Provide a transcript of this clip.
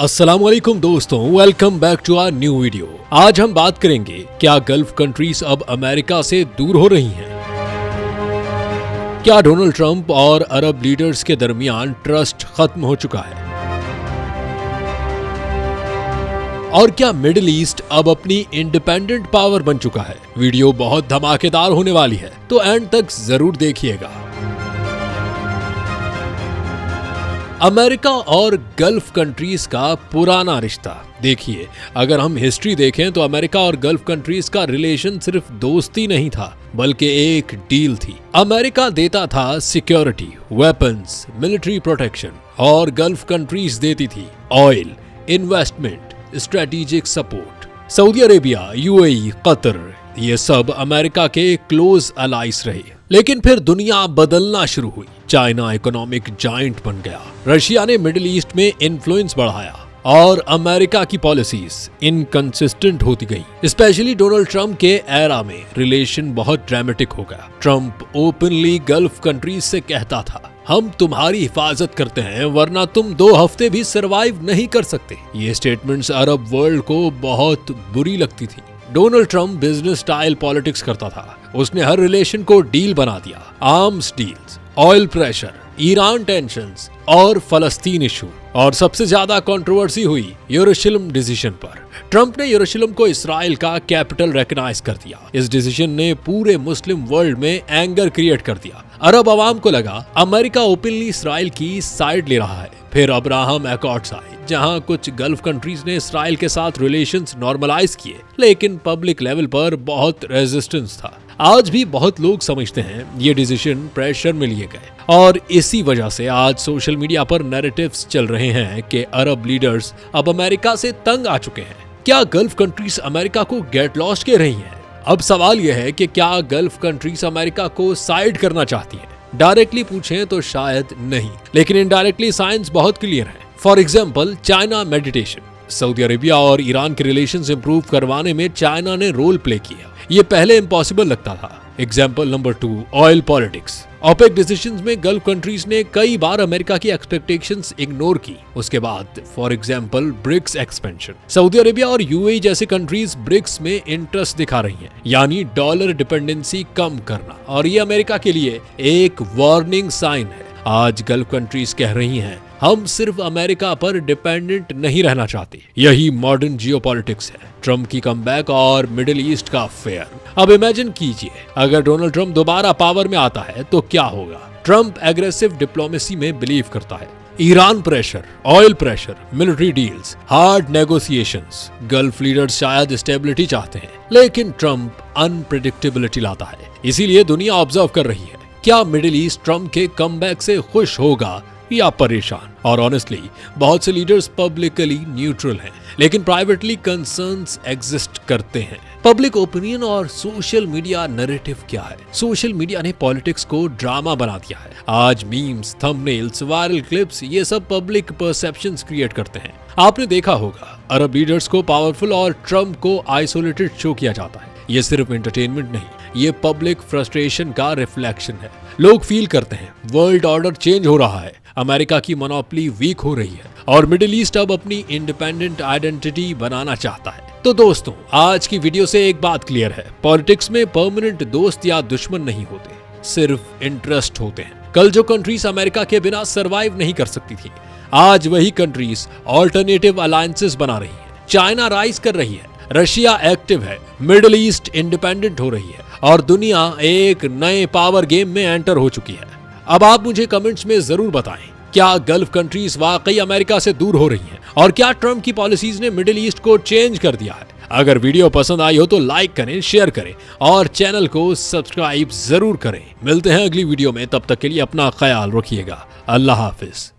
अस्सलामुअलैकुम दोस्तों, welcome back to our new video. आज हम बात करेंगे क्या गल्फ कंट्रीज अब अमेरिका से दूर हो रही हैं? क्या डोनाल्ड ट्रंप और अरब लीडर्स के दरमियान ट्रस्ट खत्म हो चुका है? और क्या मिडिल ईस्ट अब अपनी इंडिपेंडेंट पावर बन चुका है? वीडियो बहुत धमाकेदार होने वाली है, तो एंड तक जरूर देखिएगा। अमेरिका और गल्फ कंट्रीज का पुराना रिश्ता देखिए, अगर हम हिस्ट्री देखें तो अमेरिका और गल्फ कंट्रीज का रिलेशन सिर्फ दोस्ती नहीं था, बल्कि एक डील थी। अमेरिका देता था सिक्योरिटी, वेपन्स, मिलिट्री प्रोटेक्शन, और गल्फ कंट्रीज देती थी oil, investment, strategic support. Saudi Arabia, UAE, Qatar, ये सब अमेरिका के क्लोज अलाइज रहे। लेकिन फिर दुनिया बदलना शुरू हुई। चाइना इकोनॉमिक जायंट बन गया, रशिया ने मिडिल ईस्ट में इन्फ्लुएंस बढ़ाया, और अमेरिका की पॉलिसीज इनकंसिस्टेंट होती गई। स्पेशली डोनाल्ड ट्रंप के एरा में रिलेशन बहुत ड्रामेटिक हो गया। ट्रंप ओपनली गल्फ कंट्रीज से कहता था, हम तुम्हारी हिफाजत करते हैं वरना तुम 2 हफ्ते भी सरवाइव नहीं कर सकते। ये स्टेटमेंट्स अरब वर्ल्ड को बहुत बुरी लगती थी। Donald Trump business style politics करता था। उसने हर रिलेशन को डील बना दिया। Arms deals, oil pressure, Iran tensions और फलस्तीन इशू। और सबसे ज्यादा कंट्रोवर्सी हुई यरूशलेम डिसीजन पर। ट्रंप ने यरूशलेम को इसराइल का कैपिटल रिकॉग्नाइज कर दिया। इस डिसीजन ने पूरे मुस्लिम वर्ल्ड में एंगर क्रिएट कर दिया। अरब अवाम को लगा अमेरिका ओपनली इसराइल की साइड ले रहा है। फिर अब्राहम अकॉर्ड्स आए, जहां कुछ गल्फ कंट्रीज ने इसराइल के साथ रिलेशंस नॉर्मलाइज किए, लेकिन पब्लिक लेवल पर बहुत रेजिस्टेंस था। आज भी बहुत लोग समझते हैं ये डिसीजन प्रेशर में लिए गए, और इसी वजह से आज सोशल मीडिया पर नैरेटिव्स चल रहे हैं कि अरब लीडर्स अब अमेरिका से तंग आ चुके हैं। क्या गल्फ कंट्रीज अमेरिका को गेट लॉस्ट कह रही हैं? अब सवाल यह है कि क्या गल्फ कंट्रीज अमेरिका को साइड करना चाहती हैं? डायरेक्टली पूछें तो शायद नहीं, लेकिन इनडायरेक्टली साइंस बहुत क्लियर है। For example, China meditation. Saudi Arabia और ईरान के रिलेशंस इंप्रूव करवाने में चाइना ने रोल प्ले किया। ये पहले इम्पॉसिबल लगता था। Example number 2, oil politics. OPEC decisions में गल्फ कंट्रीज ने कई बार अमेरिका की एक्सपेक्टेशंस इग्नोर की। उसके बाद for example BRICS expansion. Saudi Arabia और यूएई जैसे कंट्रीज ब्रिक्स में इंटरेस्ट दिखा रही हैं, यानी डॉलर डिपेंडेंसी कम करना, और ये अमेरिका के लिए एक वार्निंग साइन है। आज गल्फ कंट्रीज कह रही हैं, हम सिर्फ अमेरिका पर डिपेंडेंट नहीं रहना चाहते। यही मॉडर्न जियोपॉलिटिक्स है। ट्रंप की कमबैक और मिडिल ईस्ट का अफेयर। अब इमेजिन कीजिए, अगर डोनाल्ड ट्रंप दोबारा पावर में आता है तो क्या होगा? ट्रंप एग्रेसिव डिप्लोमेसी में बिलीव करता है। Iran pressure, oil pressure, military deals, hard negotiations. Gulf leaders शायद स्टेबिलिटी चाहते हैं, लेकिन ट्रंप अनप्रेडिक्टेबिलिटी लाता है। इसीलिए दुनिया ऑब्जर्व कर रही है। क्या मिडिल ईस्ट ट्रंप के कमबैक से खुश होगा या परेशान? और ऑनेस्टली बहुत से लीडर्स पब्लिकली न्यूट्रल हैं, लेकिन प्राइवेटली कंसर्न्स एग्जिस्ट करते हैं। पब्लिक ओपिनियन और सोशल मीडिया नैरेटिव क्या है? सोशल मीडिया ने पॉलिटिक्स को ड्रामा बना दिया है। आज मीम्स, थंबनेल्स, वायरल क्लिप्स, ये सब पब्लिक परसेप्शंस क्रिएट करते हैं। आपने देखा होगा, अरब लीडर्स को पावरफुल और ट्रंप को आइसोलेटेड शो किया जाता है। ये सिर्फ एंटरटेनमेंट नहीं, ये पब्लिक फ्रस्ट्रेशन का रिफ्लेक्शन है। लोग फील करते हैं वर्ल्ड ऑर्डर चेंज हो रहा है, अमेरिका की मोनोपोली वीक हो रही है, और मिडिल ईस्ट अब अपनी इंडिपेंडेंट आइडेंटिटी बनाना चाहता है। तो दोस्तों, आज की वीडियो से एक बात क्लियर है, पॉलिटिक्स में परमानेंट दोस्त या दुश्मन नहीं होते, सिर्फ इंटरेस्ट होते हैं। कल जो कंट्रीज अमेरिका के बिना सरवाइव नहीं कर सकती थी, आज वही कंट्रीज ऑल्टरनेटिव अलायंसेस बना रही है। चाइना राइज कर रही है, रशिया एक्टिव है, मिडिल ईस्ट इंडिपेंडेंट हो रही है, और दुनिया एक नए पावर गेम में एंटर हो चुकी है। अब आप मुझे कमेंट्स में जरूर बताएं, क्या गल्फ कंट्रीज वाकई अमेरिका से दूर हो रही हैं? और क्या ट्रंप की पॉलिसीज ने मिडिल ईस्ट को चेंज कर दिया है? अगर वीडियो पसंद आई हो तो लाइक करें, शेयर करें, और चैनल को सब्सक्राइब जरूर करें। मिलते हैं अगली वीडियो में, तब तक के लिए अपना ख्याल रखिएगा। अल्लाह हाफिज।